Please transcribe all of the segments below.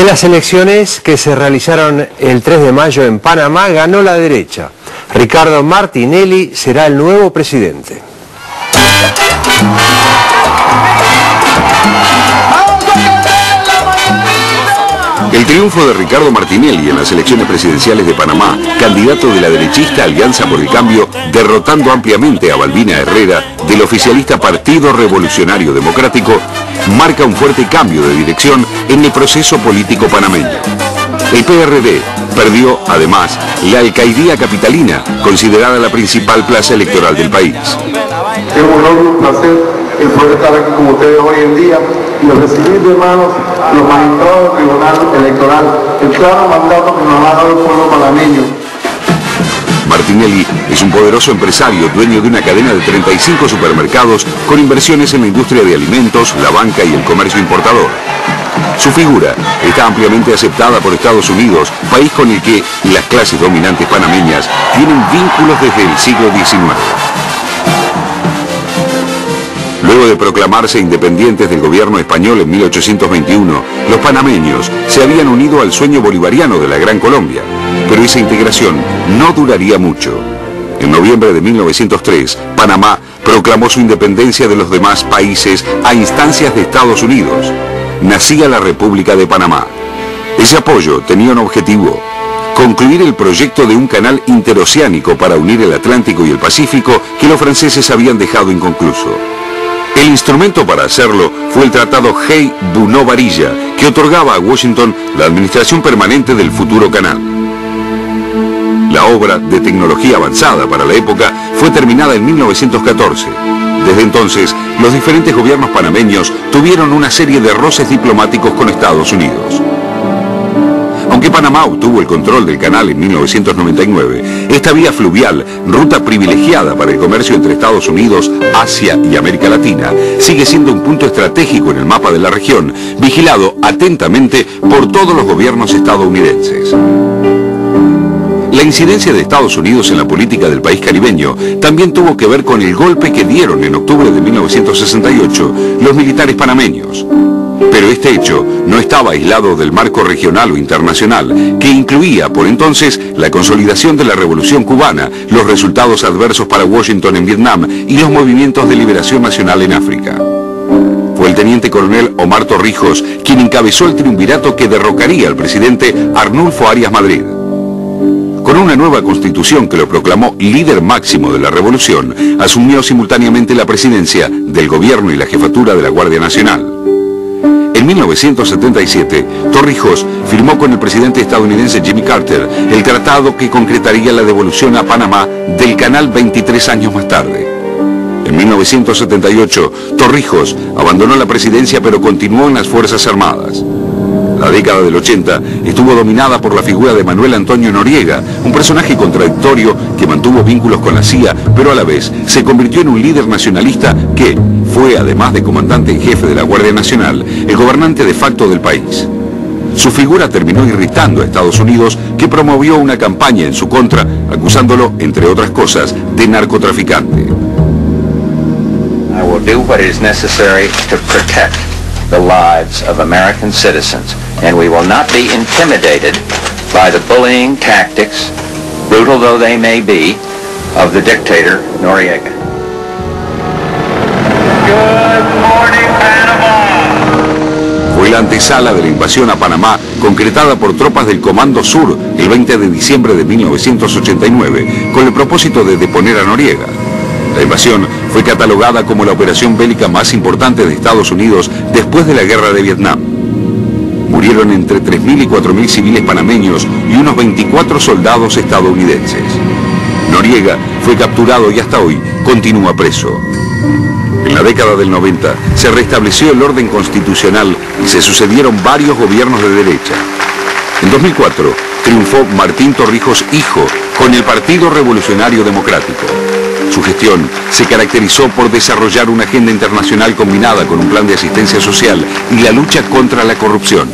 las elecciones que se realizaron el 3 de mayo en Panamá, ganó la derecha. Ricardo Martinelli será el nuevo presidente. El triunfo de Ricardo Martinelli en las elecciones presidenciales de Panamá, candidato de la derechista Alianza por el Cambio, derrotando ampliamente a Balbina Herrera del oficialista Partido Revolucionario Democrático, marca un fuerte cambio de dirección en el proceso político panameño. El PRD perdió, además, la alcaldía capitalina, considerada la principal plaza electoral del país. Es un honor y un placer el poder estar aquí con ustedes hoy en día y recibir de manos los magistrados del Tribunal Electoral, el claro mandato que nos ha dado el pueblo panameño. Martinelli es un poderoso empresario, dueño de una cadena de 35 supermercados con inversiones en la industria de alimentos, la banca y el comercio importador. Su figura está ampliamente aceptada por Estados Unidos, país con el que las clases dominantes panameñas tienen vínculos desde el siglo XIX. Luego de proclamarse independientes del gobierno español en 1821, los panameños se habían unido al sueño bolivariano de la Gran Colombia, pero esa integración no duraría mucho. En noviembre de 1903, Panamá proclamó su independencia de los demás países a instancias de Estados Unidos. Nacía la República de Panamá. Ese apoyo tenía un objetivo: concluir el proyecto de un canal interoceánico para unir el Atlántico y el Pacífico que los franceses habían dejado inconcluso. El instrumento para hacerlo fue el Tratado Hay-Bunó-Varilla, que otorgaba a Washington la administración permanente del futuro canal. La obra, de tecnología avanzada para la época, fue terminada en 1914. Desde entonces, los diferentes gobiernos panameños tuvieron una serie de roces diplomáticos con Estados Unidos. Aunque Panamá obtuvo el control del canal en 1999, esta vía fluvial, ruta privilegiada para el comercio entre Estados Unidos, Asia y América Latina, sigue siendo un punto estratégico en el mapa de la región, vigilado atentamente por todos los gobiernos estadounidenses. La incidencia de Estados Unidos en la política del país caribeño también tuvo que ver con el golpe que dieron en octubre de 1968 los militares panameños. Pero este hecho no estaba aislado del marco regional o internacional, que incluía por entonces la consolidación de la Revolución Cubana, los resultados adversos para Washington en Vietnam y los movimientos de liberación nacional en África. Fue el teniente coronel Omar Torrijos quien encabezó el triunvirato que derrocaría al presidente Arnulfo Arias Madrid. Con una nueva constitución que lo proclamó líder máximo de la revolución, asumió simultáneamente la presidencia del gobierno y la jefatura de la Guardia Nacional. En 1977, Torrijos firmó con el presidente estadounidense Jimmy Carter el tratado que concretaría la devolución a Panamá del canal 23 años más tarde. En 1978, Torrijos abandonó la presidencia pero continuó en las Fuerzas Armadas. La década del 80 estuvo dominada por la figura de Manuel Antonio Noriega, un personaje contradictorio que mantuvo vínculos con la CIA, pero a la vez se convirtió en un líder nacionalista que fue, además de comandante en jefe de la Guardia Nacional, el gobernante de facto del país. Su figura terminó irritando a Estados Unidos, que promovió una campaña en su contra, acusándolo, entre otras cosas, de narcotraficante. I will do what is necessary to protect the lives of American citizens, and we will not be intimidated by the bullying tactics, brutal though they may be, of the dictator Noriega. Good morning, Panama. Fue la antesala de la invasión a Panamá, concretada por tropas del Comando Sur el 20 de diciembre de 1989, con el propósito de deponer a Noriega. La invasión fue catalogada como la operación bélica más importante de Estados Unidos después de la Guerra de Vietnam. Murieron entre 3.000 y 4.000 civiles panameños y unos 24 soldados estadounidenses. Noriega fue capturado y hasta hoy continúa preso. En la década del 90 se restableció el orden constitucional y se sucedieron varios gobiernos de derecha. En 2004 triunfó Martín Torrijos hijo con el Partido Revolucionario Democrático. Su gestión se caracterizó por desarrollar una agenda internacional combinada con un plan de asistencia social y la lucha contra la corrupción.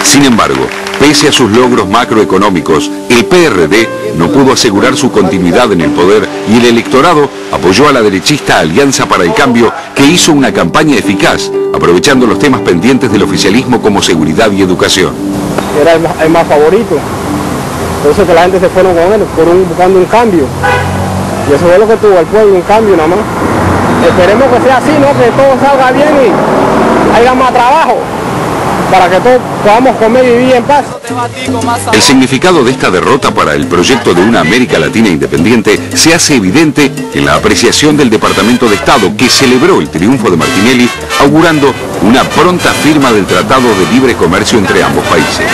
Sin embargo, Pese a sus logros macroeconómicos, el PRD no pudo asegurar su continuidad en el poder y el electorado apoyó a la derechista Alianza para el Cambio, que hizo una campaña eficaz, aprovechando los temas pendientes del oficialismo como seguridad y educación. Era el más favorito, por eso que la gente se fueron con él, buscando un cambio. Y eso es lo que tuvo el pueblo, un cambio nada más. Esperemos que sea así, ¿no? Que todo salga bien y haya más trabajo, para que todos podamos comer y vivir en paz. El significado de esta derrota para el proyecto de una América Latina independiente se hace evidente en la apreciación del Departamento de Estado, que celebró el triunfo de Martinelli, augurando una pronta firma del Tratado de Libre Comercio entre ambos países.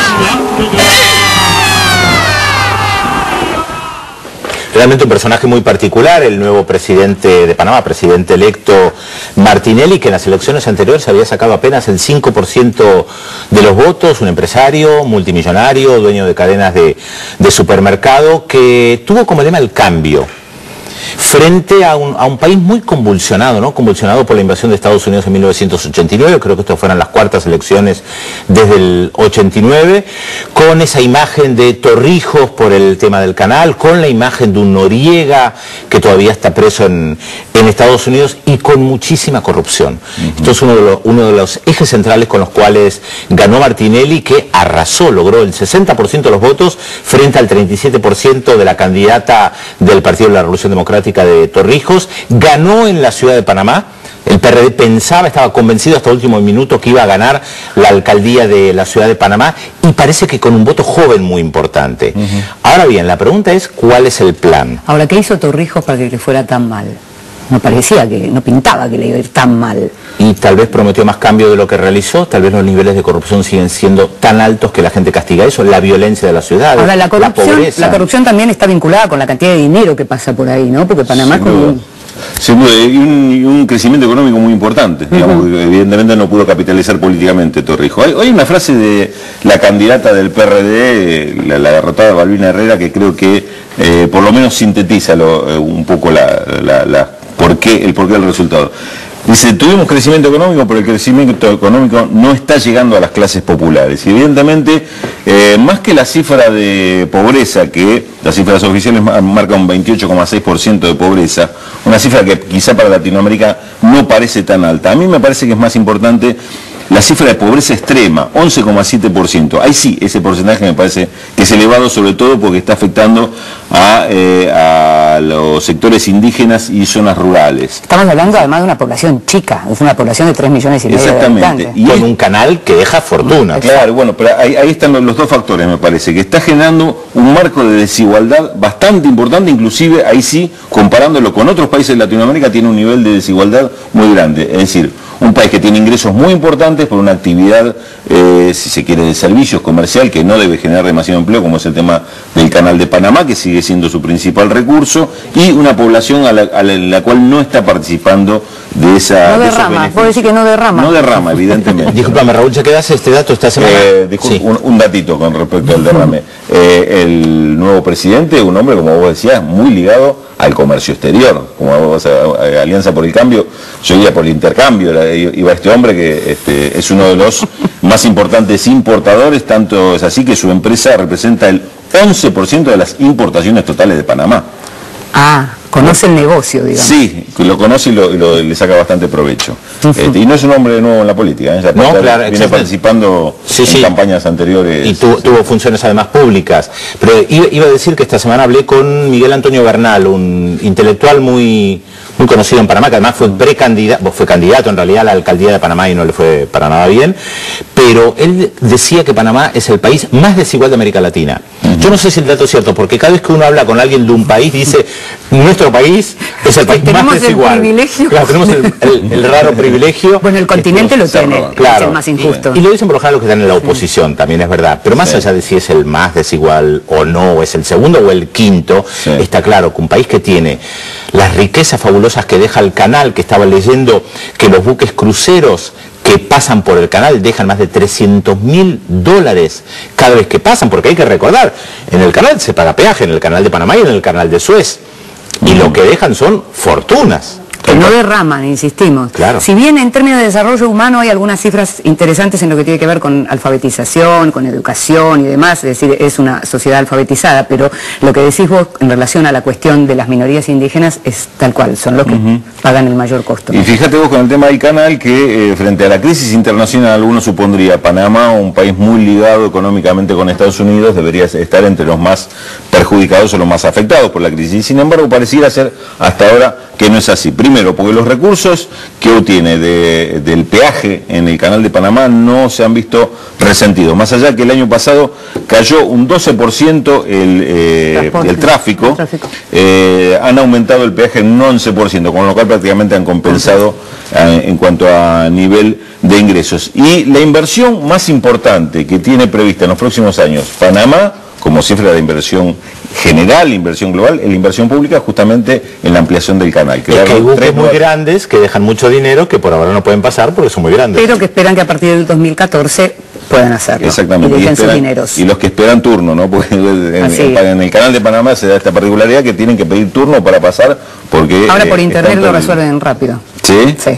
Realmente un personaje muy particular, el nuevo presidente de Panamá, presidente electo Martinelli, que en las elecciones anteriores había sacado apenas el 5% de los votos, un empresario multimillonario, dueño de cadenas de supermercado, que tuvo como lema el cambio, frente a un país muy convulsionado, ¿no? Convulsionado por la invasión de Estados Unidos en 1989, creo que estas fueron las cuartas elecciones desde el 89, con esa imagen de Torrijos por el tema del canal, con la imagen de un Noriega que todavía está preso en Estados Unidos y con muchísima corrupción. Esto es uno de los ejes centrales con los cuales ganó Martinelli, que arrasó, logró el 60% de los votos frente al 37% de la candidata del Partido de la Revolución Democrática de Torrijos. Ganó en la ciudad de Panamá. El PRD pensaba, estaba convencido hasta el último minuto que iba a ganar la alcaldía de la ciudad de Panamá, y parece que con un voto joven muy importante. Ahora bien, la pregunta es, ¿cuál es el plan? Ahora, ¿qué hizo Torrijos para que le fuera tan mal? No parecía que, no pintaba que le iba a ir tan mal. Y tal vez prometió más cambio de lo que realizó, tal vez los niveles de corrupción siguen siendo tan altos que la gente castiga eso, la violencia de la ciudad, ahora, la pobreza. La corrupción también está vinculada con la cantidad de dinero que pasa por ahí, ¿no? Porque Panamá es como... Sin duda, y un crecimiento económico muy importante. Digamos, evidentemente no pudo capitalizar políticamente Torrijos. Hay una frase de la candidata del PRD, la derrotada Balbina Herrera, que creo que por lo menos sintetiza un poco el porqué del resultado. Dice, tuvimos crecimiento económico, pero el crecimiento económico no está llegando a las clases populares. Y evidentemente, más que la cifra de pobreza, que las cifras oficiales marcan un 28,6% de pobreza, una cifra que quizá para Latinoamérica no parece tan alta. A mí me parece que es más importante la cifra de pobreza extrema, 11,7%. Ahí sí, ese porcentaje me parece que es elevado, sobre todo porque está afectando a los sectores indígenas y zonas rurales. Estamos hablando además de una población chica, es una población de 3,5 millones de habitantes. Y con un canal que deja fortuna. Claro, bueno, pero ahí están los dos factores, me parece, que está generando un marco de desigualdad bastante importante, inclusive ahí sí, comparándolo con otros países de Latinoamérica, tiene un nivel de desigualdad muy grande. Es decir, un país que tiene ingresos muy importantes por una actividad, si se quiere, de servicios comercial, que no debe generar demasiado empleo, como es el tema del Canal de Panamá, que sigue siendo su principal recurso, y una población a la cual no está participando de esa... No derrama, puedo decir que no derrama. No derrama, evidentemente. Disculpame, Raúl, ¿ya quedaste este dato esta semana? Sí. un datito con respecto al derrame. El nuevo presidente, un hombre, como vos decías, muy ligado al comercio exterior, como vos, Alianza por el Cambio, yo iba por el intercambio, iba este hombre que es uno de los más importantes importadores, tanto es así que su empresa representa el 11% de las importaciones totales de Panamá. Ah, conoce el negocio, digamos. Sí, lo conoce y le saca bastante provecho. Y no es un hombre nuevo en la política, ya no, claro, viene participando en campañas anteriores. Y tuvo funciones además públicas. Pero iba a decir que esta semana hablé con Miguel Antonio Bernal, un intelectual muy conocido en Panamá, que además fue candidato en realidad a la alcaldía de Panamá y no le fue para nada bien, pero él decía que Panamá es el país más desigual de América Latina. Yo no sé si el dato es cierto, porque cada vez que uno habla con alguien de un país, dice, nuestro país es el país más desigual. Claro, tenemos el raro privilegio. Bueno, el continente lo tiene, claro, es el más injusto. Y lo dicen por lo general los que están en la oposición, también es verdad. Pero más allá de si es el más desigual o no, o es el segundo o el quinto, está claro que un país que tiene las riquezas fabulosas que deja el canal, que estaba leyendo que los buques cruceros que pasan por el canal dejan más de $300.000 cada vez que pasan, porque hay que recordar, en el canal se paga peaje, en el canal de Panamá y en el canal de Suez, y lo que dejan son fortunas. que no derraman, insistimos. Claro. Si bien en términos de desarrollo humano hay algunas cifras interesantes en lo que tiene que ver con alfabetización, con educación y demás, es decir, es una sociedad alfabetizada, pero lo que decís vos en relación a la cuestión de las minorías indígenas es tal cual, son los que pagan el mayor costo, ¿no? Y fíjate vos con el tema del canal que frente a la crisis internacional uno supondría Panamá, un país muy ligado económicamente con Estados Unidos, debería estar entre los más perjudicados o los más afectados por la crisis. Sin embargo, pareciera ser hasta ahora que no es así. Primero, porque los recursos que obtiene del peaje en el canal de Panamá no se han visto resentidos. Más allá que el año pasado cayó un 12% el tráfico, han aumentado el peaje en un 11%, con lo cual prácticamente han compensado en cuanto a nivel de ingresos. Y la inversión más importante que tiene prevista en los próximos años Panamá, como cifra de inversión general, inversión global, en la inversión pública justamente en la ampliación del canal. Es que hay buques muy grandes que dejan mucho dinero que por ahora no pueden pasar porque son muy grandes. Pero que esperan que a partir del 2014 puedan hacerlo. Exactamente. Y dejen sus dineros. Y los que esperan turno, ¿no? Porque en el canal de Panamá se da esta particularidad que tienen que pedir turno para pasar porque... Ahora por internet lo resuelven rápido. ¿Sí? Sí.